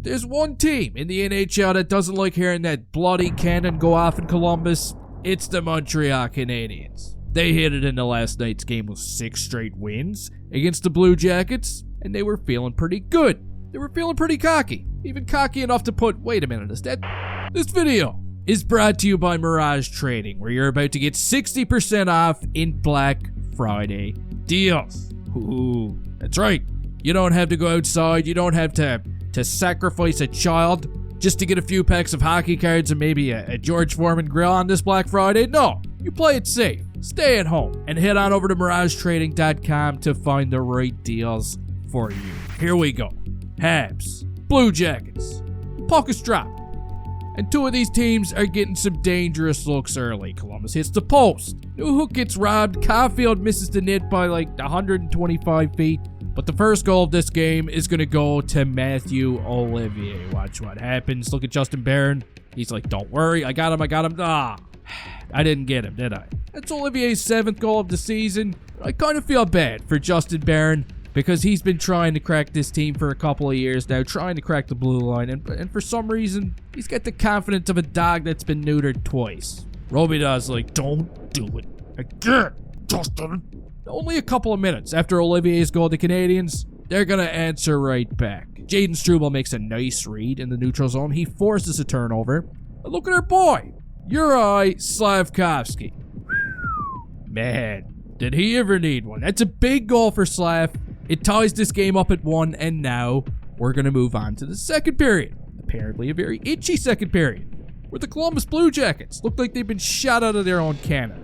If there's one team in the NHL that doesn't like hearing that bloody cannon go off in Columbus, it's the Montreal Canadiens. They hit it in the last night's game with 6 straight wins against the Blue Jackets, and they were feeling pretty good. They were feeling pretty cocky. Even cocky enough to put, wait a minute, is that? This video is brought to you by Miraj Trading, where you're about to get 60% off in Black Friday deals. Ooh, that's right. You don't have to go outside. You don't have to sacrifice a child just to get a few packs of hockey cards and maybe a George Foreman grill on this Black Friday. No, you play it safe. Stay at home and head on over to MirageTrading.com to find the right deals for you. Here we go. Habs, Blue Jackets. Puck is dropped. And 2 of these teams are getting some dangerous looks early. Columbus hits the post. New hook gets robbed. Caufield misses the net by like 125 feet. But the first goal of this game is going to go to Matthew Olivier. Watch what happens. Look at Justin Barron. He's like, don't worry. I got him. Ah, I didn't get him, did I? That's Olivier's 7th goal of the season. I kind of feel bad for Justin Barron because he's been trying to crack this team for a couple of years now, trying to crack the blue line. And for some reason, he's got the confidence of a dog that's been neutered twice. Robidas like, don't do it again, Justin. Only a couple of minutes after Olivier's goal, the Canadiens, they're going to answer right back. Jaden Struble makes a nice read in the neutral zone. He forces a turnover. And look at our boy, Juraj Slafkovsky. Man, did he ever need one? That's a big goal for Slav. It ties this game up at 1, and now we're going to move on to the second period. Apparently a very itchy second period, where the Columbus Blue Jackets look like they've been shot out of their own cannon.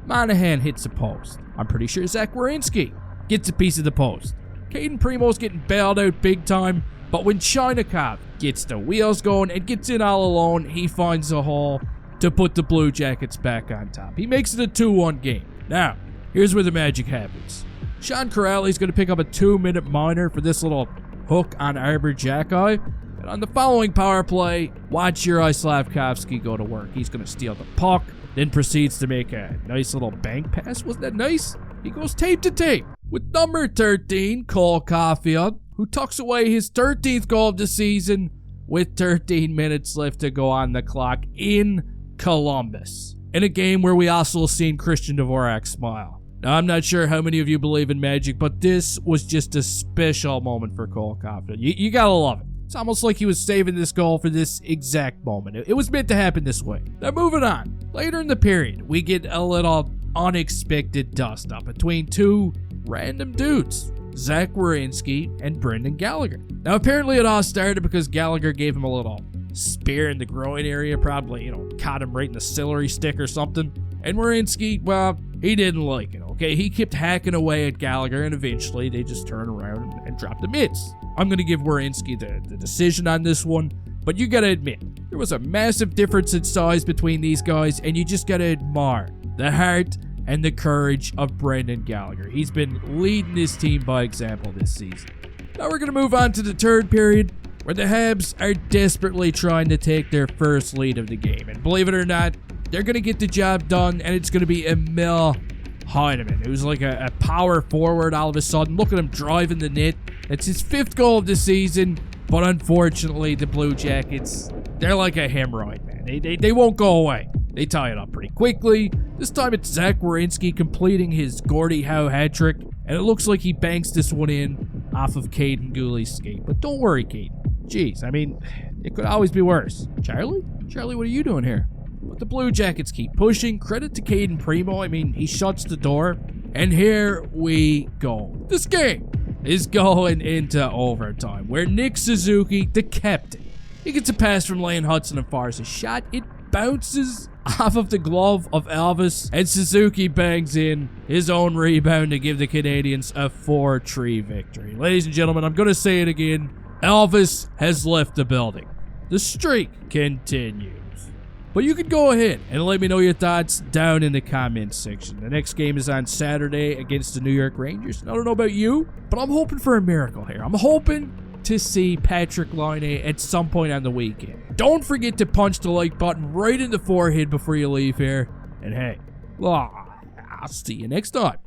Monahan hits the post. I'm pretty sure Zach Werenski gets a piece of the post. Caden Primo's getting bailed out big time, but when Chinikov gets the wheels going and gets in all alone, he finds a hole to put the Blue Jackets back on top. He makes it a 2-1 game. Now, here's where the magic happens. Sean Corrali's going to pick up a 2-minute minor for this little hook on Arbor Jacki. And on the following power play, watch Juraj Slafkovsky go to work. He's going to steal the puck, then proceeds to make a nice little bank pass. Wasn't that nice? He goes tape to tape with number 13, Cole Caufield, who tucks away his 13th goal of the season with 13 minutes left to go on the clock in Columbus. In a game where we also seen Christian Dvorak smile. Now, I'm not sure how many of you believe in magic, but this was just a special moment for Cole Caufield. You gotta love it. It's almost like he was saving this goal for this exact moment. It was meant to happen this way. Now, moving on. Later in the period, we get a little unexpected dust-up between 2 random dudes, Zach Werenski and Brendan Gallagher. Now, apparently it all started because Gallagher gave him a little spear in the groin area, probably, caught him right in the celery stick or something. And Werenski, well, he didn't like it, okay? He kept hacking away at Gallagher, and eventually they just turned around and dropped the mitts. I'm going to give Werenski the decision on this one, but you got to admit, there was a massive difference in size between these guys, and you just got to admire the heart and the courage of Brendan Gallagher. He's been leading this team by example this season. Now we're going to move on to the third period, where the Habs are desperately trying to take their first lead of the game. And believe it or not, they're going to get the job done, and it's going to be Emil Heineman, who's like a power forward all of a sudden. Look at him driving the net. It's his 5th goal of the season, but unfortunately, the Blue Jackets, they're like a hemorrhoid, man. They won't go away. They tie it up pretty quickly. This time it's Zach Werenski completing his Gordie Howe hat trick, and it looks like he banks this one in off of Caden Gooley's skate. But don't worry, Caden. Jeez, I mean, it could always be worse. Charlie, what are you doing here? But the Blue Jackets keep pushing. Credit to Caden Primo. I mean, he shuts the door. And here we go. This game is going into overtime, where Nick Suzuki, the captain, he gets a pass from Lane Hudson and fires a shot. It bounces off of the glove of Elvis, and Suzuki bangs in his own rebound to give the Canadiens a 4-3 victory. Ladies and gentlemen, I'm going to say it again. Elvis has left the building. The streak continues. But you can go ahead and let me know your thoughts down in the comments section. The next game is on Saturday against the New York Rangers. I don't know about you, but I'm hoping for a miracle here. I'm hoping to see Patrik Laine at some point on the weekend. Don't forget to punch the like button right in the forehead before you leave here. And hey, I'll see you next time.